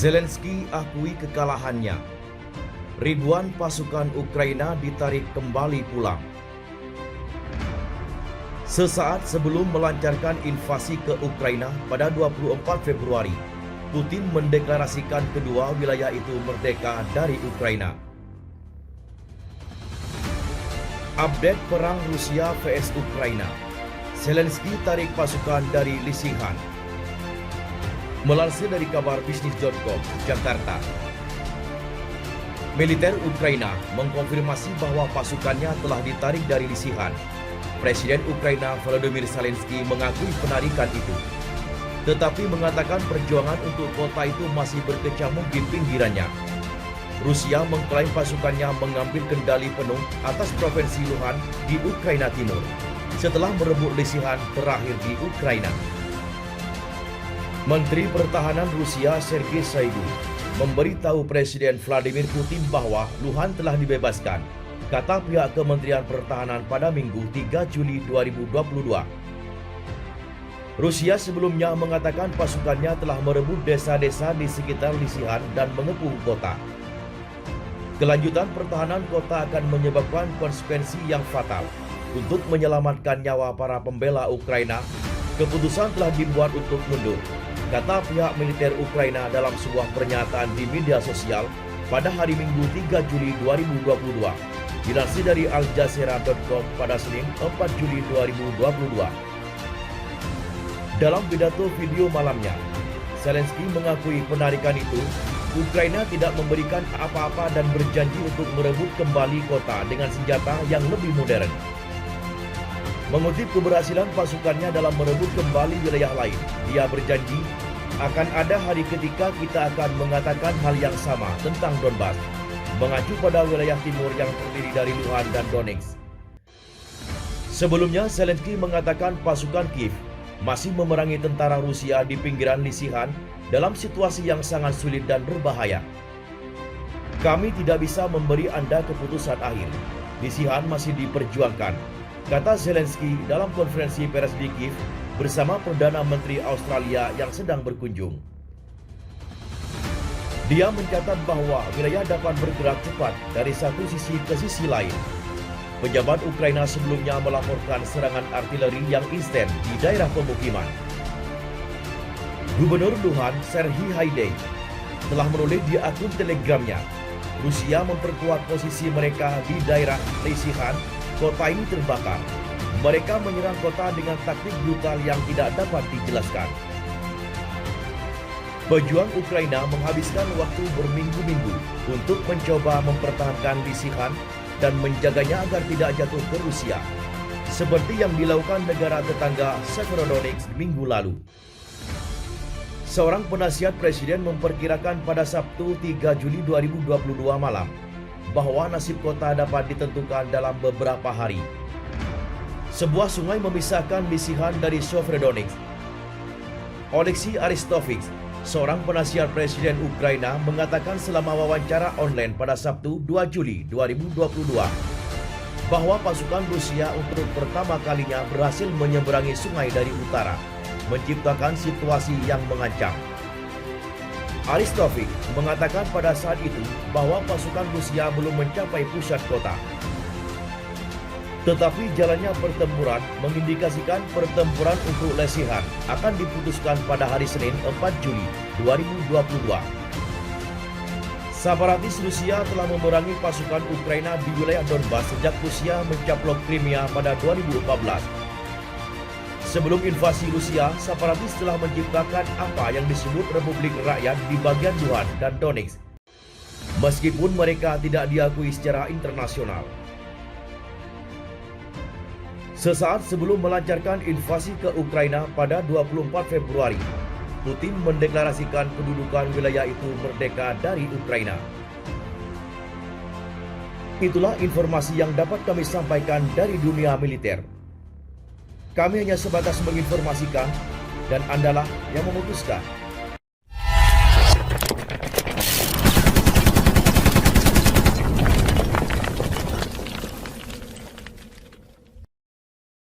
Zelensky akui kekalahannya. Ribuan pasukan Ukraina ditarik kembali pulang. Sesaat sebelum melancarkan invasi ke Ukraina pada 24 Februari, Putin mendeklarasikan kedua wilayah itu merdeka dari Ukraina. Update perang Rusia vs Ukraina. Zelensky tarik pasukan dari Lysychansk. Melansir dari kabar bisnis.com, Jakarta. Militer Ukraina mengkonfirmasi bahwa pasukannya telah ditarik dari Lysychansk. Presiden Ukraina Volodymyr Zelensky mengakui penarikan itu, tetapi mengatakan perjuangan untuk kota itu masih berkecamuk di pinggirannya. Rusia mengklaim pasukannya mengambil kendali penuh atas provinsi Luhansk di Ukraina Timur setelah merebut Lysychansk terakhir di Ukraina. Menteri Pertahanan Rusia Sergei Shoigu memberitahu Presiden Vladimir Putin bahwa Luhansk telah dibebaskan, kata pihak Kementerian Pertahanan pada Minggu 3 Juli 2022. Rusia sebelumnya mengatakan pasukannya telah merebut desa-desa di sekitar Lysychansk dan mengepung kota. Kelanjutan pertahanan kota akan menyebabkan konsekuensi yang fatal. Untuk menyelamatkan nyawa para pembela Ukraina, keputusan telah dibuat untuk mundur, kata pihak militer Ukraina dalam sebuah pernyataan di media sosial pada hari Minggu 3 Juli 2022. Dilansir dari aljazera.com pada Senin 4 Juli 2022. Dalam pidato video malamnya, Zelensky mengakui penarikan itu, Ukraina tidak memberikan apa-apa dan berjanji untuk merebut kembali kota dengan senjata yang lebih modern. Mengutip keberhasilan pasukannya dalam merebut kembali wilayah lain, dia berjanji akan ada hari ketika kita akan mengatakan hal yang sama tentang Donbas, mengacu pada wilayah timur yang terdiri dari Luhansk dan Donetsk. Sebelumnya, Zelensky mengatakan pasukan Kiev masih memerangi tentara Rusia di pinggiran Lysychansk dalam situasi yang sangat sulit dan berbahaya. Kami tidak bisa memberi Anda keputusan akhir. Lysychansk masih diperjuangkan, kata Zelensky dalam konferensi pers di Kiev bersama Perdana Menteri Australia yang sedang berkunjung. Dia mencatat bahwa wilayah dapat bergerak cepat dari satu sisi ke sisi lain. Pejabat Ukraina sebelumnya melaporkan serangan artileri yang instan di daerah pemukiman. Gubernur Luhansk Serhiy Haidai telah menulis di akun Telegramnya, Rusia memperkuat posisi mereka di daerah Lysychansk. Kota ini terbakar. Mereka menyerang kota dengan taktik brutal yang tidak dapat dijelaskan. Pejuang Ukraina menghabiskan waktu berminggu-minggu untuk mencoba mempertahankan Lysychansk dan menjaganya agar tidak jatuh ke Rusia, seperti yang dilakukan negara tetangga Severodonetsk minggu lalu. Seorang penasihat presiden memperkirakan pada Sabtu 3 Juli 2022 malam bahwa nasib kota dapat ditentukan dalam beberapa hari. Sebuah sungai memisahkan Lysychansk dari Severodonetsk. Oleksiy Aristovych, seorang penasihat presiden Ukraina, mengatakan selama wawancara online pada Sabtu 2 Juli 2022 bahwa pasukan Rusia untuk pertama kalinya berhasil menyeberangi sungai dari utara, menciptakan situasi yang mengancam. Aristovych mengatakan pada saat itu bahwa pasukan Rusia belum mencapai pusat kota. Tetapi jalannya pertempuran mengindikasikan pertempuran untuk Lysychansk akan diputuskan pada hari Senin 4 Juli 2022. Separatis Rusia telah memerangi pasukan Ukraina di wilayah Donbas sejak Rusia mencaplok Crimea pada 2014. Sebelum invasi Rusia, separatis telah menciptakan apa yang disebut Republik Rakyat di bagian Luhansk dan Donetsk, meskipun mereka tidak diakui secara internasional. Sesaat sebelum melancarkan invasi ke Ukraina pada 24 Februari, Putin mendeklarasikan kedudukan wilayah itu merdeka dari Ukraina. Itulah informasi yang dapat kami sampaikan dari dunia militer. Kami hanya sebatas menginformasikan dan Andalah yang memutuskan.